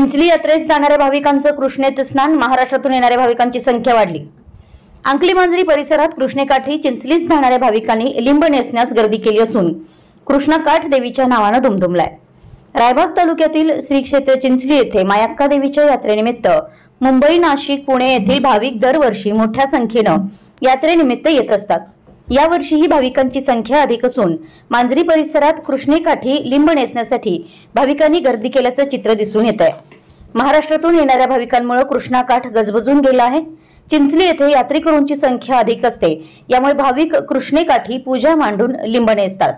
चिंचली यात्रेस जाणाऱ्या भाविकांचं कृष्णेत स्नान, महाराष्ट्रातून येणाऱ्या भाविकांची संख्या वाढली। अंकली मांजरी परिसरात कृष्णेकाठी चिंचलीस जाणाऱ्या भाविकांनी लिंब नेसण्यास गर्दी केली असून कृष्णकाठ देवीच्या नावाने दुमदुमलाय। रायबाग तालुक्यातील श्री क्षेत्र चिंचली येथे मायक्का देवीच्या यात्रेनिमित्त मुंबई, नाशिक, पुणे येथील भाविक दरवर्षी मोठ्या संख्येने यात्रेनिमित्त येत असतात। यावर्षीही भाविकांची संख्या अधिक असून मांजरी परिसरात कृष्णेकाठी लिंब नेसण्यासाठी भाविकांनी गर्दी केल्याचं चित्र दिसून येत आहे। महाराष्ट्रातून येणाऱ्या भाविकांमुळे कृष्णाकाठ गजबजून गेला आहे। चिंचली येथे यात्रेकरूंची संख्या अधिक असते, यामुळे भाविक कृष्णेकाठी पूजा मांडून लिंब नेसतात।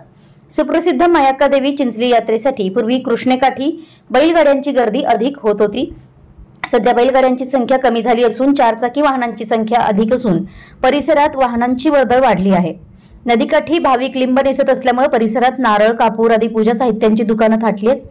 सुप्रसिद्ध मायक्का देवी चिंचली यात्रेसाठी पूर्वी कृष्णेकाठी बैलगाड्यांची गर्दी अधिक होत होती। सध्या बैलगाड्यांची संख्या कमी झाली असून चारचाकी वाहनांची संख्या अधिक असून परिसरात वाहनांची वर्दळ वाढली आहे। नदीकाठी भाविक लिंब नेसत असल्यामुळे परिसरात नारळ, कापूर आदी पूजा साहित्यांची दुकानं थाटली आहेत।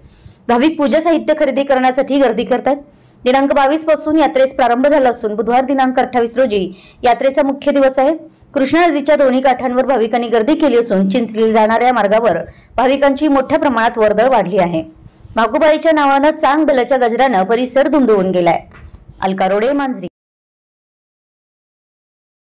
भाविक पूजा साहित्य खरेदी करण्यासाठी गर्दी करतात। दिनांक 22 पासून यात्रेस प्रारंभ झाला असून बुधवार दिनांक 28 रोजी यात्रेचा मुख्य दिवस आहे। कृष्णा नदीच्या दोन्ही काठांवर भाविकांनी गर्दी केली असून चिंचलीला जाणाऱ्या मार्गावर भाविकांची मोठ्या प्रमाणात वर्दळ वाढली आहे। मागुबाईच्या नावाने चांग बेलाच्या गजराने परिसर दुमदुमून गेलाय। अलका रोडे, मांजरी।